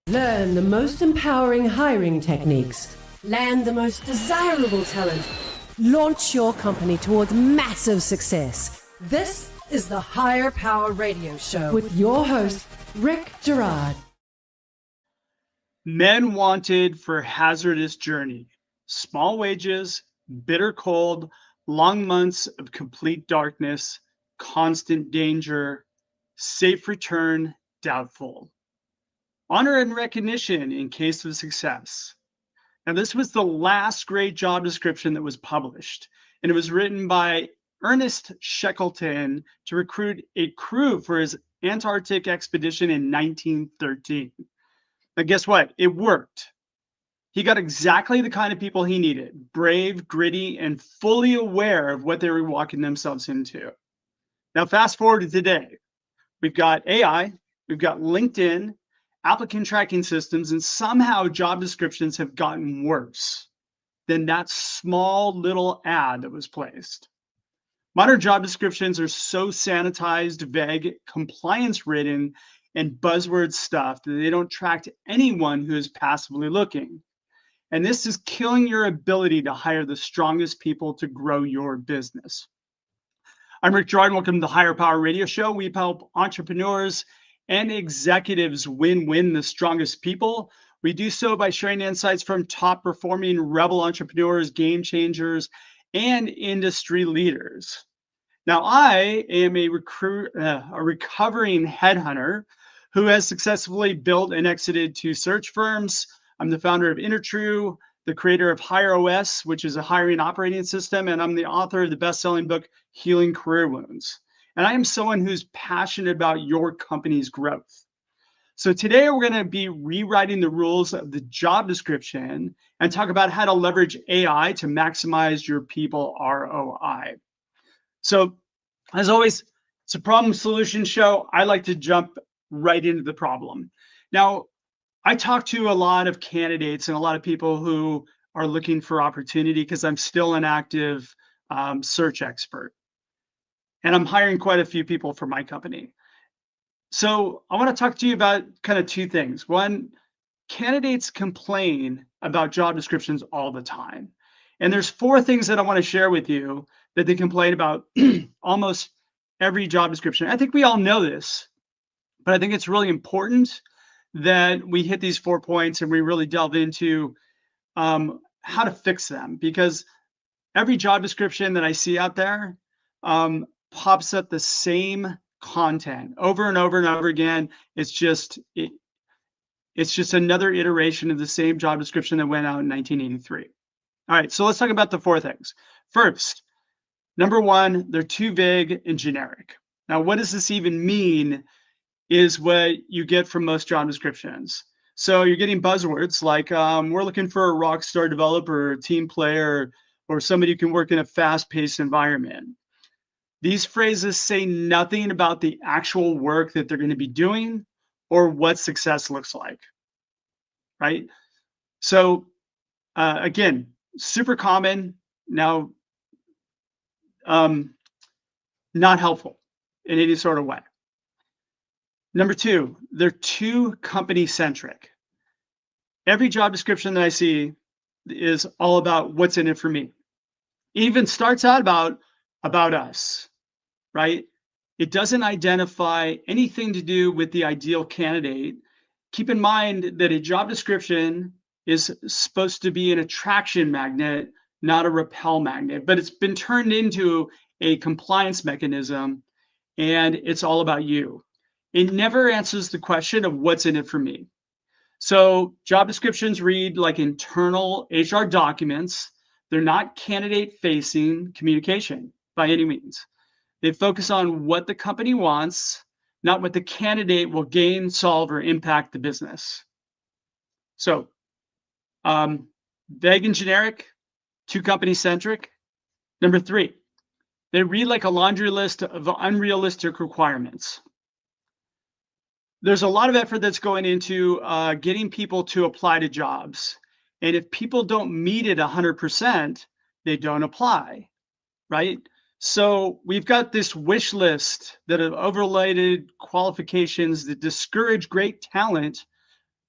Learn the most empowering hiring techniques. Land the most desirable talent. Launch your company towards massive success. This is the Higher Power Radio Show with your host, Rick Girard. Men wanted for hazardous journey. Small wages, bitter cold, long months of complete darkness, constant danger, safe return, doubtful. Honor and recognition in case of success. Now, this was the last great job description that was published, and it was written by Ernest Shackleton to recruit a crew for his Antarctic expedition in 1913. Now, guess what? It worked. He got exactly the kind of people he needed, brave, gritty, and fully aware of what they were walking themselves into. Now, fast forward to today. We've got AI, we've got LinkedIn, applicant tracking systems, and somehow job descriptions have gotten worse than that small little ad that was placed. Modern job descriptions are so sanitized, vague, compliance-ridden, and buzzword stuff that they don't attract anyone who is passively looking. And this is killing your ability to hire the strongest people to grow your business. I'm Rick Girard. Welcome to the Higher Power Radio Show. We help entrepreneurs and executives win the strongest people. We do so by sharing insights from top performing rebel entrepreneurs, game changers, and industry leaders. Now, I am a recovering headhunter who has successfully built and exited 2 search firms. I'm the founder of InterTrue, the creator of HireOS, which is a hiring operating system, and I'm the author of the best-selling book, Healing Career Wounds. And I am someone who's passionate about your company's growth. So today we're going to be rewriting the rules of the job description and talk about how to leverage AI to maximize your people ROI. So as always, it's a problem solution show. I like to jump right into the problem. Now, I talk to a lot of candidates and a lot of people who are looking for opportunity because I'm still an active search expert. And I'm hiring quite a few people for my company. So I want to talk to you about kind of 2 things. One, candidates complain about job descriptions all the time. And there's 4 things that I want to share with you that they complain about almost every job description. I think we all know this, but I think it's really important that we hit these 4 points and we really delve into how to fix them, because every job description that I see out there pops up the same content over and over and over again. It's just another iteration of the same job description that went out in 1983. All right, so let's talk about the 4 things. First, number 1, they're too vague and generic. Now, what does this even mean is what you get from most job descriptions. So you're getting buzzwords like we're looking for a rock star developer, a team player, or somebody who can work in a fast-paced environment. These phrases say nothing about the actual work that they're going to be doing or what success looks like, right? So again, super common, now not helpful in any sort of way. Number 2, they're too company-centric. Every job description that I see is all about what's in it for me. It even starts out about us, right? It doesn't identify anything to do with the ideal candidate. Keep in mind that a job description is supposed to be an attraction magnet, not a repel magnet, but it's been turned into a compliance mechanism, and it's all about you. It never answers the question of what's in it for me. So job descriptions read like internal HR documents. They're not candidate-facing communication by any means. They focus on what the company wants, not what the candidate will gain, solve, or impact the business. So vague and generic, too company-centric. Number 3, they read like a laundry list of unrealistic requirements. There's a lot of effort that's going into getting people to apply to jobs. And if people don't meet it 100%, they don't apply, right? So we've got this wish list that have overlaid qualifications that discourage great talent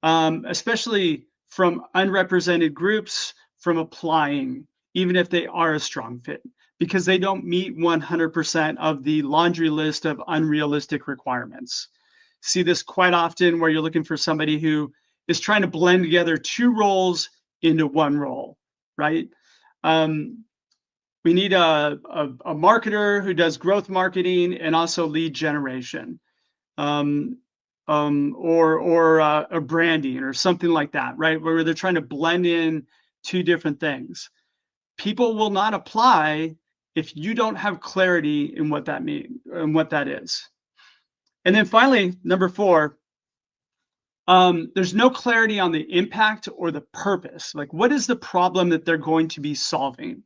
especially from unrepresented groups, from applying, even if they are a strong fit, because they don't meet 100% of the laundry list of unrealistic requirements. See this quite often where you're looking for somebody who is trying to blend together two roles into one role, right? We need a marketer who does growth marketing and also lead generation, or a branding or something like that, right? Where they're trying to blend in two different things. People will not apply if you don't have clarity in what that means and what that is. And then finally, number 4, there's no clarity on the impact or the purpose. Like, what is the problem that they're going to be solving?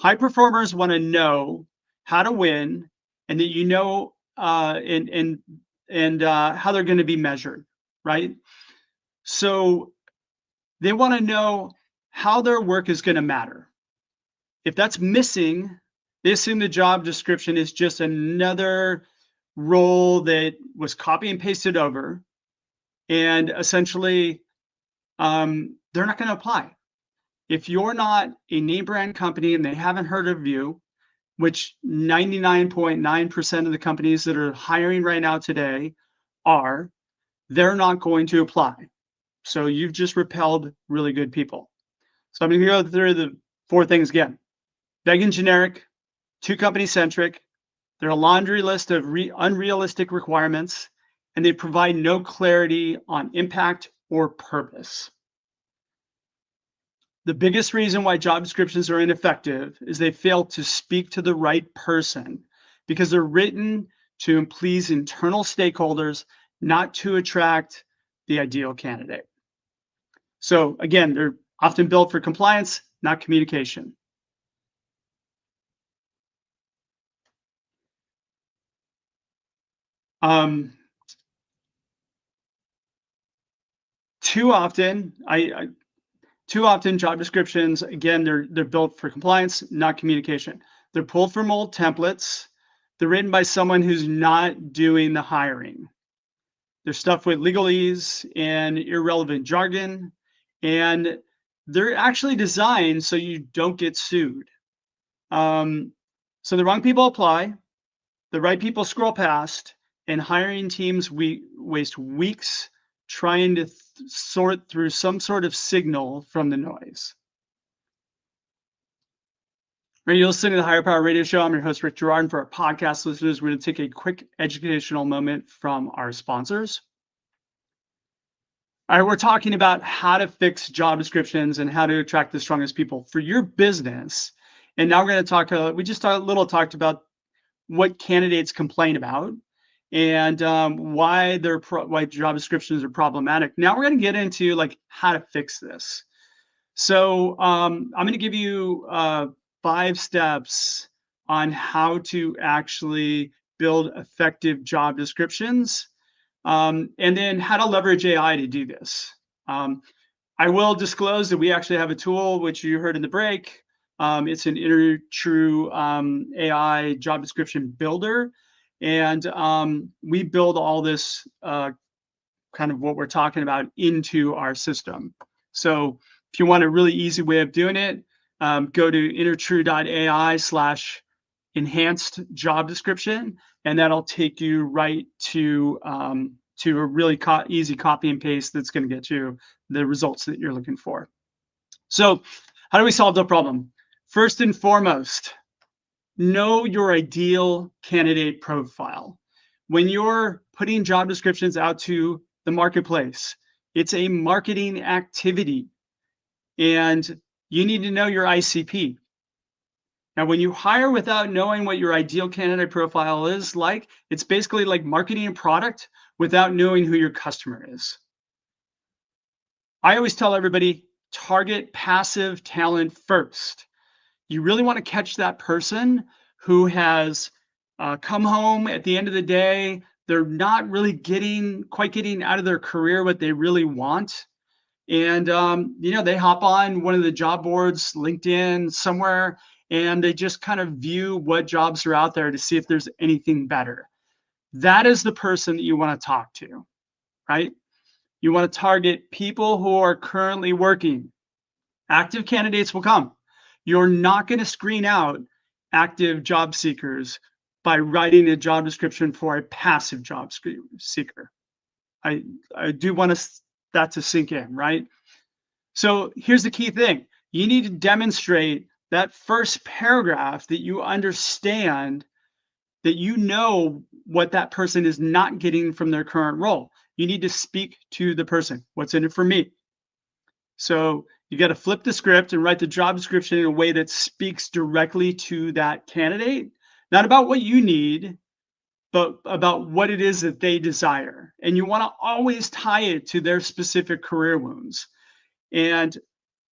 High performers want to know how to win, and that how they're going to be measured, right? So they want to know how their work is going to matter. If that's missing, they assume the job description is just another role that was copy and pasted over, and essentially they're not going to apply. If you're not a name brand company and they haven't heard of you, which 99.9% of the companies that are hiring right now today are, they're not going to apply. So you've just repelled really good people. So I'm going to go through the 4 things again. Vague and generic, too company-centric, they're a laundry list of unrealistic requirements, and they provide no clarity on impact or purpose. The biggest reason why job descriptions are ineffective is they fail to speak to the right person, because they're written to please internal stakeholders, not to attract the ideal candidate. So again, they're often built for compliance, not communication. Too often, job descriptions, again, they're built for compliance, not communication. They're pulled from old templates. They're written by someone who's not doing the hiring. They're stuffed with legalese and irrelevant jargon, and they're actually designed so you don't get sued. So the wrong people apply, the right people scroll past, and hiring teams waste weeks trying to sort through some sort of signal from the noise. You're listening to the Higher Power Radio Show. I'm your host, Rick Girard. And for our podcast listeners, we're going to take a quick educational moment from our sponsors. All right, we're talking about how to fix job descriptions and how to attract the strongest people for your business. And now we're going to talk, we just talked about what candidates complain about and why job descriptions are problematic. Now we're going to get into like how to fix this. So I'm going to give you 5 steps on how to actually build effective job descriptions, and then how to leverage AI to do this. I will disclose that we actually have a tool, which you heard in the break. It's an InterTrue AI job description builder. And we build all this kind of what we're talking about into our system. So if you want a really easy way of doing it, go to intertrue.ai/enhanced job description, and that'll take you right to a really easy copy and paste that's going to get you the results that you're looking for. So how do we solve the problem? First and foremost, know your ideal candidate profile. When you're putting job descriptions out to the marketplace, it's a marketing activity, and you need to know your ICP. Now, when you hire without knowing what your ideal candidate profile is like, it's basically like marketing a product without knowing who your customer is. I always tell everybody, target passive talent first. You really want to catch that person who has come home at the end of the day. They're not really quite getting out of their career what they really want. And, they hop on one of the job boards, LinkedIn, somewhere, and they just kind of view what jobs are out there to see if there's anything better. That is the person that you want to talk to, right? You want to target people who are currently working. Active candidates will come. You're not going to screen out active job seekers by writing a job description for a passive job seeker. I do want that to sink in, right? So here's the key thing. You need to demonstrate that first paragraph that you understand, that you know what that person is not getting from their current role. You need to speak to the person. What's in it for me? So you got to flip the script and write the job description in a way that speaks directly to that candidate, not about what you need, but about what it is that they desire. And you want to always tie it to their specific career wounds. And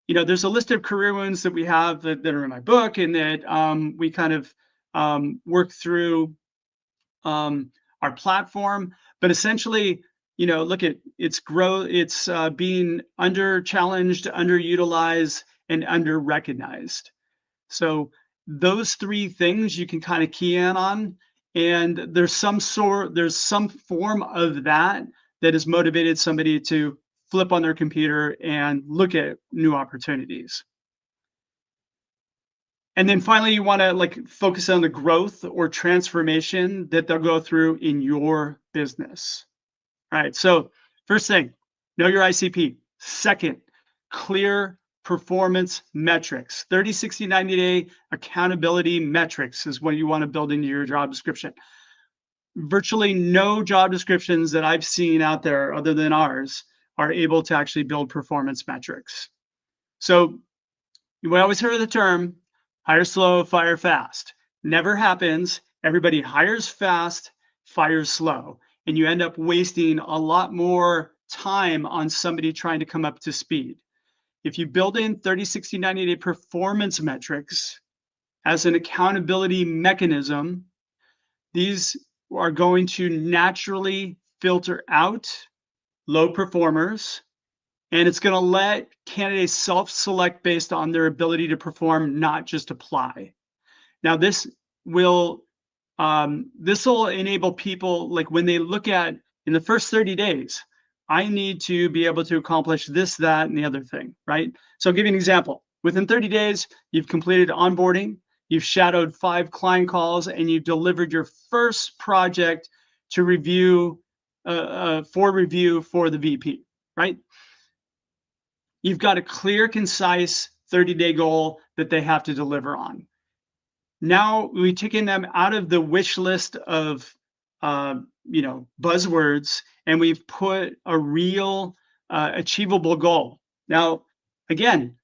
there's a list of career wounds that we have that are in my book, and that we kind of work through our platform. But essentially, look at its growth. It's being under challenged, underutilized, and under recognized. So those three things you can kind of key in on, and there's some form of that has motivated somebody to flip on their computer and look at new opportunities. And then finally, you want to focus on the growth or transformation that they'll go through in your business. All right. So first thing, know your ICP. Second, clear performance metrics. 30, 60, 90-day accountability metrics is what you want to build into your job description. Virtually no job descriptions that I've seen out there other than ours are able to actually build performance metrics. So you always hear the term hire slow, fire fast. Never happens. Everybody hires fast, fires slow. And you end up wasting a lot more time on somebody trying to come up to speed. If you build in 30, 60, 90-day performance metrics as an accountability mechanism, these are going to naturally filter out low performers, and it's going to let candidates self-select based on their ability to perform, not just apply. Now, this will enable people, like when they look at in the first 30 days, I need to be able to accomplish this, that, and the other thing, right? So I'll give you an example. Within 30 days, you've completed onboarding, you've shadowed 5 client calls, and you've delivered your first project to review for the VP, right? You've got a clear, concise 30-day goal that they have to deliver on. Now we've taken them out of the wish list of buzzwords, and we've put a real achievable goal. Now, again,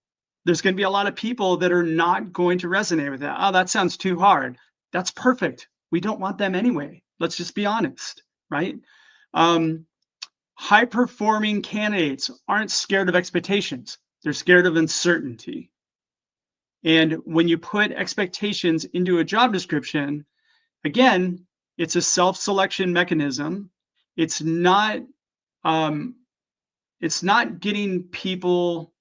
there's going to be a lot of people that are not going to resonate with that. Oh, that sounds too hard. That's perfect. We don't want them anyway. Let's just be honest, right? High-performing candidates aren't scared of expectations. They're scared of uncertainty. And when you put expectations into a job description, again, it's a self-selection mechanism. It's not getting people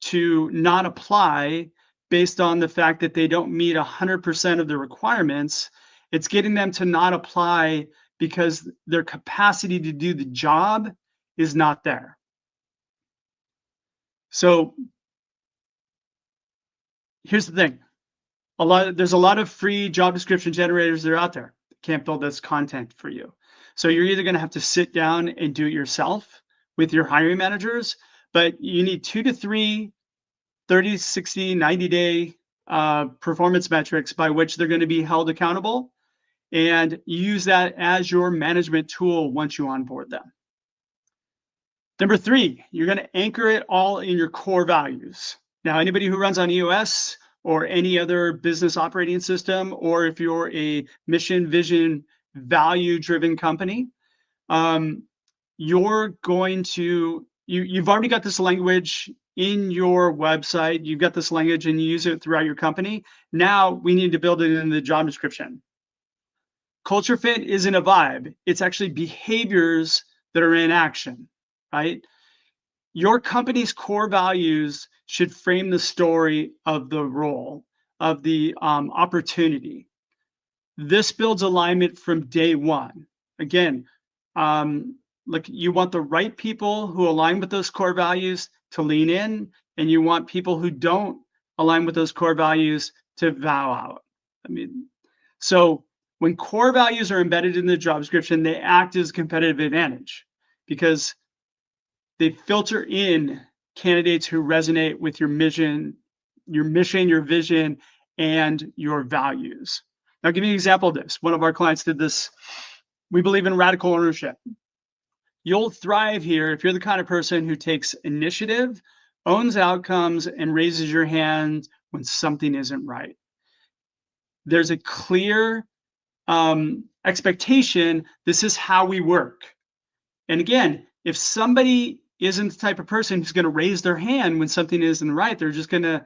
to not apply based on the fact that they don't meet 100% of the requirements. It's getting them to not apply because their capacity to do the job is not there. So here's the thing. There's a lot of free job description generators that are out there that can't build this content for you. So you're either going to have to sit down and do it yourself with your hiring managers, but you need 2 to 3 30, 60, 90-day performance metrics by which they're going to be held accountable, and use that as your management tool once you onboard them. Number 3, you're going to anchor it all in your core values. Now, anybody who runs on EOS or any other business operating system, or if you're a mission, vision, value-driven company, you're going to, you've already got this language in your website, you've got this language and you use it throughout your company. Now we need to build it in the job description. Culture fit isn't a vibe. It's actually behaviors that are in action, right? Your company's core values should frame the story of the role, of the opportunity. This builds alignment from day one. Again, Like, you want the right people who align with those core values to lean in, and you want people who don't align with those core values to vow out. I mean, so when core values are embedded in the job description, they act as a competitive advantage because they filter in candidates who resonate with your mission, your vision, and your values. Now, I'll give you an example of this. One of our clients did this. We believe in radical ownership. You'll thrive here if you're the kind of person who takes initiative, owns outcomes, and raises your hand when something isn't right. There's a clear expectation. This is how we work. And again, if somebody isn't the type of person who's going to raise their hand when something isn't right, they're just going to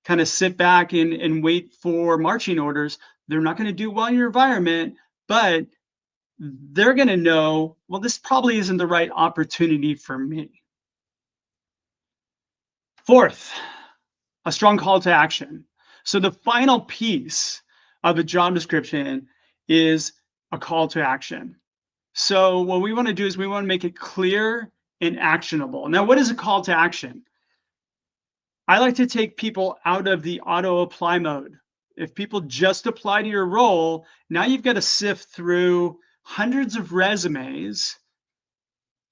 kind of sit back and wait for marching orders. They're not going to do well in your environment, but they're going to know, well, this probably isn't the right opportunity for me. Fourth, a strong call to action. So the final piece of a job description is a call to action. So what we want to do is we want to make it clear and actionable. Now, what is a call to action? I like to take people out of the auto apply mode. If people just apply to your role, now you've got to sift through hundreds of resumes.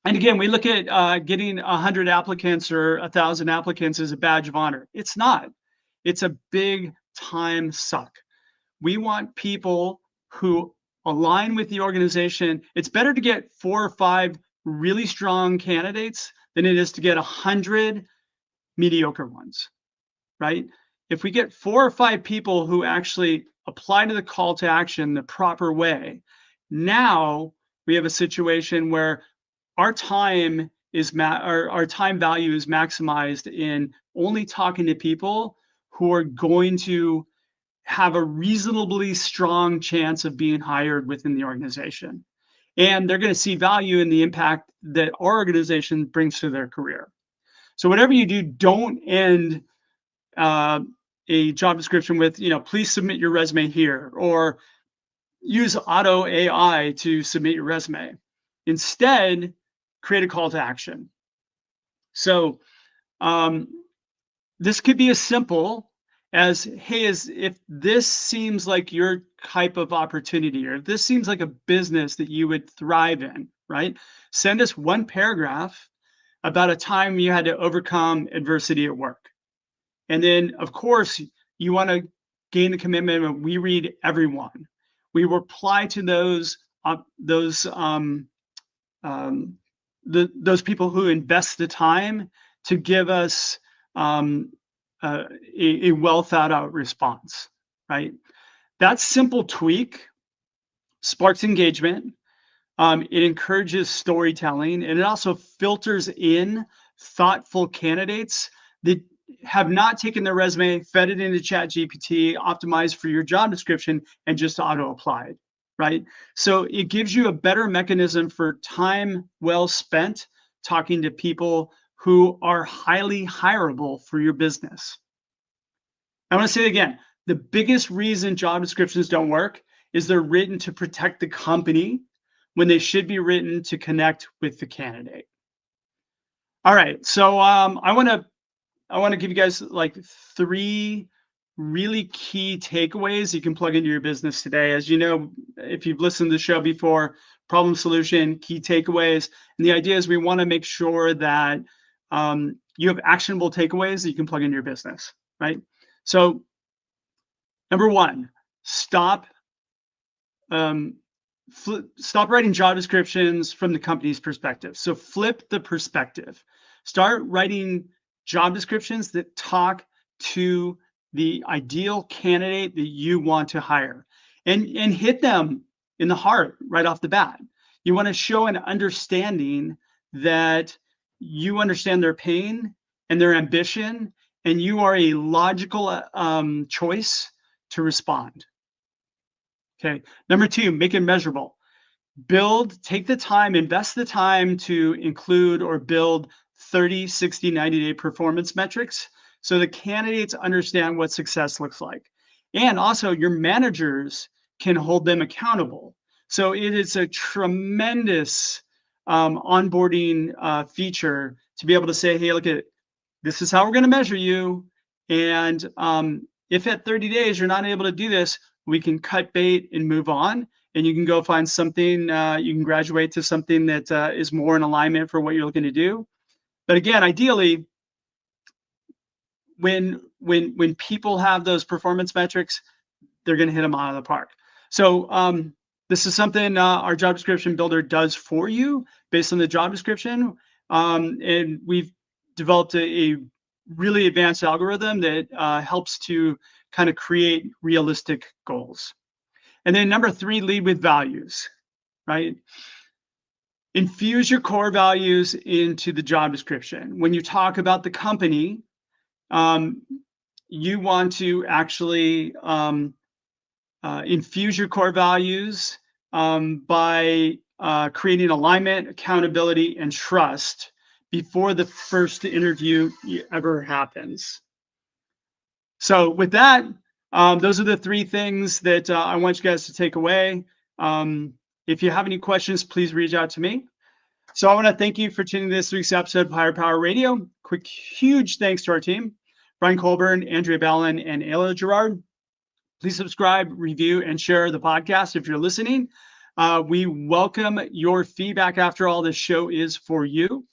And again, we look at getting 100 applicants or 1,000 applicants as a badge of honor. It's not. It's a big time suck. We want people who align with the organization. It's better to get 4 or 5 really strong candidates than it is to get 100 mediocre ones, right? If we get 4 or 5 people who actually apply to the call to action the proper way, now we have a situation where our time our time value is maximized in only talking to people who are going to have a reasonably strong chance of being hired within the organization. And they're going to see value in the impact that our organization brings to their career. So whatever you do, don't end a job description with, please submit your resume here, or use auto AI to submit your resume. Instead, create a call to action. So this could be as simple as, hey, if this seems like your type of opportunity, or if this seems like a business that you would thrive in, right? Send us 1 paragraph about a time you had to overcome adversity at work. And then, of course, you want to gain the commitment of, we read everyone. We reply to those people who invest the time to give us a well thought out response, right? That simple tweak sparks engagement. It encourages storytelling, and it also filters in thoughtful candidates that have not taken their resume, fed it into ChatGPT, optimized for your job description, and just auto applied, right? So it gives you a better mechanism for time well spent talking to people who are highly hireable for your business. I want to say it again. The biggest reason job descriptions don't work is they're written to protect the company when they should be written to connect with the candidate. All right, so I want to give you guys like 3 really key takeaways you can plug into your business today. As you know, if you've listened to the show before, problem, solution, key takeaways. And the idea is we want to make sure that you have actionable takeaways that you can plug into your business, right? So number 1, stop writing job descriptions from the company's perspective. So flip the perspective. Start writing job descriptions that talk to the ideal candidate that you want to hire, and hit them in the heart right off the bat. You want to show an understanding that you understand their pain and their ambition, and you are a logical choice to respond. Okay. Number 2, make it measurable. Take the time, invest the time to include or build 30, 60, 90-day performance metrics so the candidates understand what success looks like. And also your managers can hold them accountable. So it is a tremendous onboarding feature to be able to say, hey, look at this is how we're going to measure you. And if at 30 days you're not able to do this, we can cut bait and move on. And you can go find something, you can graduate to something that is more in alignment for what you're looking to do. But again, ideally, when people have those performance metrics, they're going to hit them out of the park. So this is something our job description builder does for you based on the job description. And we've developed a really advanced algorithm that helps to kind of create realistic goals. And then number 3, lead with values, right? Infuse your core values into the job description. When you talk about the company, you want to actually infuse your core values by creating alignment, accountability, and trust before the first interview ever happens. So with that, those are the 3 things that I want you guys to take away. If you have any questions, please reach out to me. So I want to thank you for tuning this week's episode of Higher Power Radio. Quick, huge thanks to our team, Brian Colburn, Andrea Ballin, and Rick Girard. Please subscribe, review, and share the podcast if you're listening. We welcome your feedback after all this show is for you.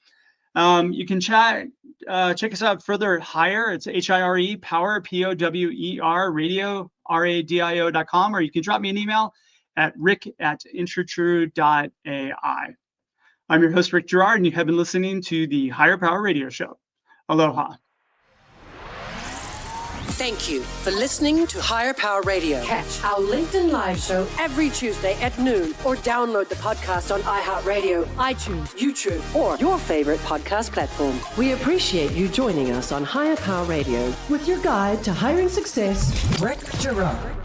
You can check us out further at Hire. It's HIRE, Power, POWER, radio, RADIO.com, or you can drop me an email at rick@intratrude.ai. I'm your host, Rick Girard, and you have been listening to the Higher Power Radio Show. Aloha. Thank you for listening to Higher Power Radio. Catch our LinkedIn Live show every Tuesday at noon, or download the podcast on iHeartRadio, iTunes, YouTube, or your favorite podcast platform. We appreciate you joining us on Higher Power Radio with your guide to hiring success, Rick Girard.